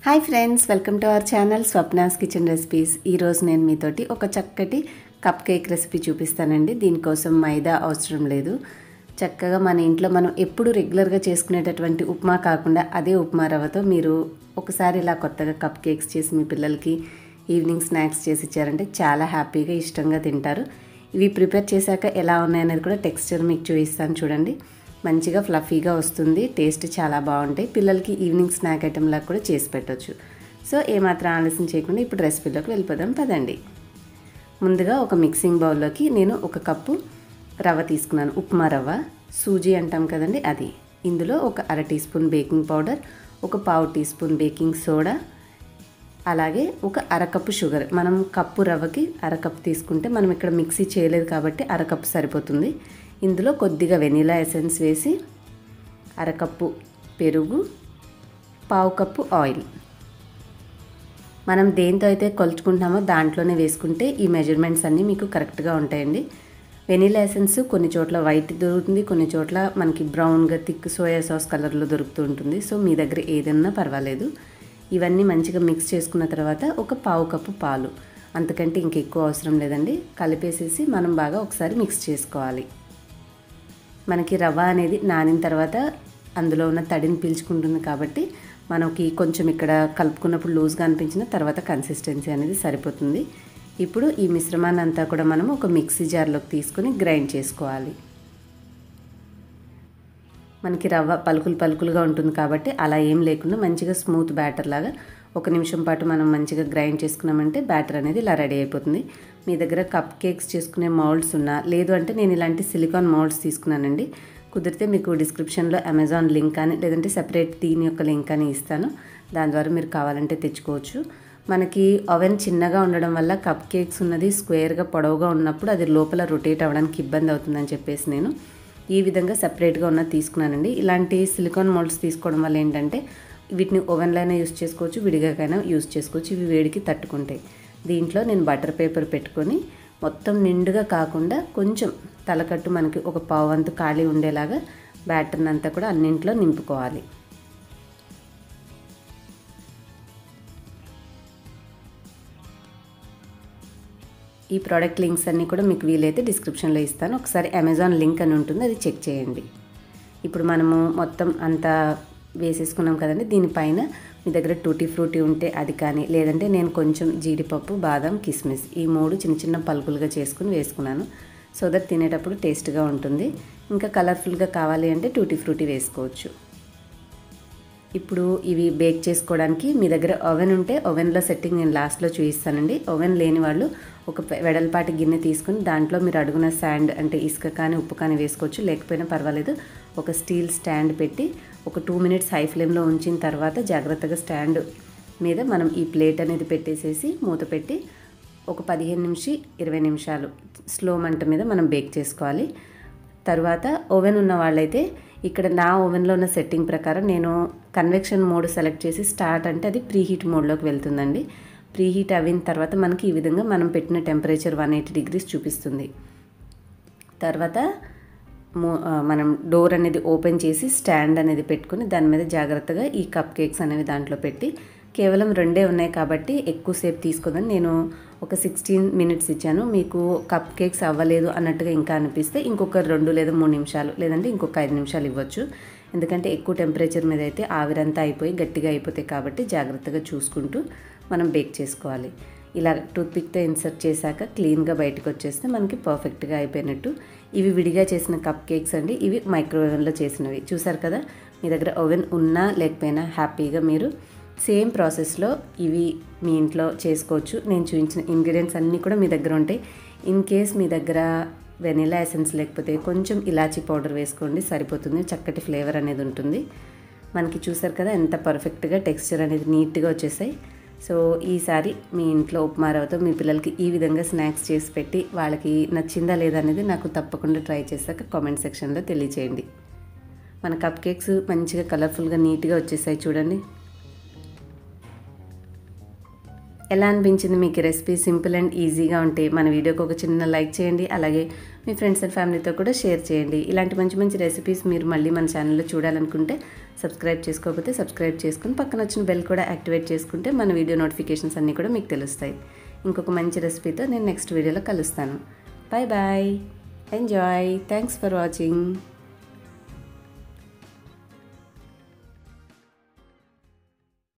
Hi friends, welcome to our channel Swapna's kitchen recipes. ఈరోజు నేను మీతోటి ఒక చక్కటి కప్ కేక్ రెసిపీ చూపిస్తానండి. దీనికోసం మైదా అవసరం లేదు. చక్కగా మన ఇంట్లో మనం ఎప్పుడు రెగ్యులర్గా చేసుకునేటటువంటి ఉప్మా కాకుండా అదే ఉప్మా రవ్వతో మీరు ఒకసారి ఇలా కొత్తగా కప్ కేక్స్ చేసి మీ పిల్లలకి ఈవినింగ్ స్నాక్స్ చేసి ఇచ్చారంటే చాలా హ్యాపీగా ఇష్టంగా తింటారు. ఇవి ప్రిపేర్ చేశాక ఎలా ఉన్నాయనేది కూడా టెక్స్చర్ మీకు చూపిస్తాను చూడండి. మంచిగా ఫ్లఫీగా వస్తుంది, టేస్ట్ చాలా బాగుంటాయి. పిల్లలకి ఈవినింగ్ స్నాక్ ఐటెంలా కూడా చేసి పెట్టవచ్చు. సో ఏమాత్రం ఆలస్యం చేయకుండా ఇప్పుడు రెసిపీలోకి వెళ్ళిపోదాం పదండి. ముందుగా ఒక మిక్సింగ్ బౌల్లోకి నేను ఒక కప్పు రవ్వ తీసుకున్నాను. ఉప్మా రవ్వ, సూజీ అంటాం కదండి అది. ఇందులో ఒక అర టీ స్పూన్ బేకింగ్ పౌడర్, ఒక పావు టీ స్పూన్ బేకింగ్ సోడా, అలాగే ఒక అరకప్పు షుగర్. మనం కప్పు రవ్వకి అరకప్పు తీసుకుంటే మనం ఇక్కడ మిక్సీ చేయలేదు కాబట్టి అరకప్పు సరిపోతుంది. ఇందులో కొద్దిగా వెనిలా ఎసెన్స్ వేసి అరకప్పు పెరుగు, పావు కప్పు ఆయిల్. మనం దేంతో అయితే కొలుచుకుంటామో దాంట్లోనే వేసుకుంటే ఈ మెజర్మెంట్స్ అన్నీ మీకు కరెక్ట్గా ఉంటాయండి. వెనిలా ఎసెన్స్ కొన్ని చోట్ల వైట్ దొరుకుతుంది, కొన్ని చోట్ల మనకి బ్రౌన్గా థిక్ సోయా సాస్ కలర్లో దొరుకుతూ ఉంటుంది. సో మీ దగ్గర ఏదన్నా పర్వాలేదు. ఇవన్నీ మంచిగా మిక్స్ చేసుకున్న తర్వాత ఒక పావు కప్పు పాలు, అంతకంటే ఇంకెక్కువ అవసరం లేదండి. కలిపేసేసి మనం బాగా ఒకసారి మిక్స్ చేసుకోవాలి. మనకి రవ్వ అనేది నానిన తర్వాత అందులో ఉన్న తడిని పీల్చుకుంటుంది కాబట్టి మనకి కొంచెం ఇక్కడ కలుపుకున్నప్పుడు లూజ్గా అనిపించిన తర్వాత కన్సిస్టెన్సీ అనేది సరిపోతుంది. ఇప్పుడు ఈ మిశ్రమాన్ని అంతా కూడా మనం ఒక మిక్సీ జార్లోకి తీసుకొని గ్రైండ్ చేసుకోవాలి. మనకి రవ్వ పలుకులు పలుకులుగా ఉంటుంది కాబట్టి అలా ఏం లేకుండా మంచిగా స్మూత్ బ్యాటర్ లాగా ఒక నిమిషం పాటు మనం మంచిగా గ్రైండ్ చేసుకున్నామంటే బ్యాటర్ అనేది ఇలా రెడీ అయిపోతుంది. మీ దగ్గర కప్ కేక్స్ చేసుకునే మౌల్డ్స్ ఉన్నా, లేదు అంటే నేను ఇలాంటి సిలికాన్ మౌల్డ్స్ తీసుకున్నానండి. కుదిరితే మీకు డిస్క్రిప్షన్లో అమెజాన్ లింక్ అని లేదంటే సెపరేట్ దీని యొక్క లింక్ అని ఇస్తాను. దాని ద్వారా మీరు కావాలంటే తెచ్చుకోవచ్చు. మనకి ఓవెన్ చిన్నగా ఉండడం వల్ల కప్ కేక్స్ ఉన్నది స్క్వేర్గా పొడవుగా ఉన్నప్పుడు అది లోపల రొటేట్ అవ్వడానికి ఇబ్బంది అవుతుందని చెప్పేసి నేను ఈ విధంగా సెపరేట్గా ఉన్నది తీసుకున్నానండి. ఇలాంటి సిలికాన్ మౌల్డ్స్ తీసుకోవడం వల్ల ఏంటంటే వీటిని ఓవెన్లో అయినా యూస్ చేసుకోవచ్చు, విడిగాకైనా యూస్ చేసుకోవచ్చు. ఇవి వేడికి తట్టుకుంటాయి. దీంట్లో నేను బటర్ పేపర్ పెట్టుకొని మొత్తం నిండుగా కాకుండా కొంచెం తలకట్టు మనకి ఒక పావు వంతు ఖాళీ ఉండేలాగా బ్యాటర్ని అంతా కూడా అన్నింట్లో నింపుకోవాలి. ఈ ప్రోడక్ట్ లింక్స్ అన్నీ కూడా మీకు వీలైతే డిస్క్రిప్షన్లో ఇస్తాను. ఒకసారి అమెజాన్ లింక్ అని ఉంటుంది, అది చెక్ చేయండి. ఇప్పుడు మనము మొత్తం అంతా వేసేసుకున్నాం కదండి. దీనిపైన మీ దగ్గర టూటీ ఫ్రూటీ ఉంటే అది కానీ, లేదంటే నేను కొంచెం జీడిపప్పు, బాదం, కిస్మిస్ ఈ 3 చిన్న చిన్న పలుకులుగా చేసుకుని వేసుకున్నాను. సో దట్ తినేటప్పుడు టేస్ట్గా ఉంటుంది. ఇంకా కలర్ఫుల్గా కావాలి అంటే టూటీ ఫ్రూటీ వేసుకోవచ్చు. ఇప్పుడు ఇవి బేక్ చేసుకోవడానికి మీ దగ్గర ఓవెన్ ఉంటే ఓవెన్లో సెట్టింగ్ నేను లాస్ట్లో చూపిస్తానండి. ఓవెన్ లేని వాళ్ళు ఒక వెడల్పాటి గిన్నె తీసుకుని దాంట్లో మీరు అడుగున శాండ్ అంటే ఇసుక కానీ ఉప్పు కానీ వేసుకోవచ్చు. లేకపోయినా పర్వాలేదు. ఒక స్టీల్ స్టాండ్ పెట్టి ఒక 2 మినిట్స్ హై ఫ్లేమ్లో ఉంచిన తర్వాత జాగ్రత్తగా స్టాండ్ మీద మనం ఈ ప్లేట్ అనేది పెట్టేసేసి మూత పెట్టి ఒక 15-20 నిమిషాలు స్లో మంట మీద మనం బేక్ చేసుకోవాలి. తర్వాత ఓవెన్ ఉన్న వాళ్ళైతే ఇక్కడ నా ఓవెన్లో ఉన్న సెట్టింగ్ ప్రకారం నేను కన్వెక్షన్ మోడ్ సెలెక్ట్ చేసి స్టార్ట్ అంటే అది ప్రీహీట్ మోడ్లోకి వెళ్తుందండి. ప్రీహీట్ అయిన తర్వాత మనకి ఈ విధంగా మనం పెట్టిన టెంపరేచర్ 180 degrees చూపిస్తుంది. తర్వాత మనం డోర్ అనేది ఓపెన్ చేసి స్టాండ్ అనేది పెట్టుకుని దాని మీద జాగ్రత్తగా ఈ కప్ కేక్స్ అనేవి దాంట్లో పెట్టి, కేవలం 2 ఉన్నాయి కాబట్టి ఎక్కువసేపు తీసుకోదని నేను ఒక 16 మినిట్స్ ఇచ్చాను. మీకు కప్ కేక్స్ అవ్వలేదు అన్నట్టుగా ఇంకా అనిపిస్తే ఇంకొక 2 లేదా 3 నిమిషాలు లేదంటే ఇంకొక 5 నిమిషాలు ఇవ్వచ్చు. ఎందుకంటే ఎక్కువ టెంపరేచర్ మీద అయితే ఆవిరంతా అయిపోయి గట్టిగా అయిపోతాయి కాబట్టి జాగ్రత్తగా చూసుకుంటూ మనం బేక్ చేసుకోవాలి. ఇలా టూత్పిక్తో ఇన్సర్ట్ చేశాక క్లీన్గా బయటకు వచ్చేస్తే మనకి పర్ఫెక్ట్గా అయిపోయినట్టు. ఇవి విడిగా చేసిన కప్ కేక్స్ అండి. ఇవి మైక్రోవేవ్లో చేసినవి. చూసారు కదా, మీ దగ్గర ఓవెన్ ఉన్నా లేకపోయినా హ్యాపీగా మీరు సేమ్ ప్రాసెస్లో ఇవి మీ ఇంట్లో చేసుకోవచ్చు. నేను చూపించిన ఇంగ్రీడియంట్స్ అన్నీ కూడా మీ దగ్గర ఉంటాయి. ఇన్ కేస్ మీ దగ్గర వెనిలా ఎసెన్స్ లేకపోతే కొంచెం ఇలాచీ పౌడర్ వేసుకోండి, సరిపోతుంది. చక్కటి ఫ్లేవర్ అనేది ఉంటుంది. మనకి చూసారు కదా ఎంత పర్ఫెక్ట్గా టెక్స్చర్ అనేది నీట్గా వచ్చేసాయి. సో ఈసారి మీ ఇంట్లో ఉప్మా రవ్వతో మీ పిల్లలకి ఈ విధంగా స్నాక్స్ చేసి పెట్టి వాళ్ళకి నచ్చిందా లేదా అనేది నాకు తప్పకుండా ట్రై చేశాక కామెంట్ సెక్షన్లో తెలియచేయండి. మన కప్ కేక్స్ మంచిగా కలర్ఫుల్గా నీట్గా వచ్చేసాయి చూడండి. ఎలా అనిపించింది మీకు రెసిపీ? సింపుల్ అండ్ ఈజీగా ఉంటే మన వీడియోకి ఒక చిన్న లైక్ చేయండి, అలాగే మీ ఫ్రెండ్స్ అండ్ ఫ్యామిలీతో కూడా షేర్ చేయండి. ఇలాంటి మంచి మంచి రెసిపీస్ మీరు మళ్ళీ మన ఛానల్లో చూడాలనుకుంటే సబ్స్క్రైబ్ చేసుకోకపోతే సబ్స్క్రైబ్ చేసుకుని పక్కన వచ్చిన బెల్ కూడా యాక్టివేట్ చేసుకుంటే మన వీడియో నోటిఫికేషన్స్ అన్నీ కూడా మీకు తెలుస్తాయి. ఇంకొక మంచి రెసిపీతో నేను నెక్స్ట్ వీడియోలో కలుస్తాను. Bye bye, enjoy, thanks for watching.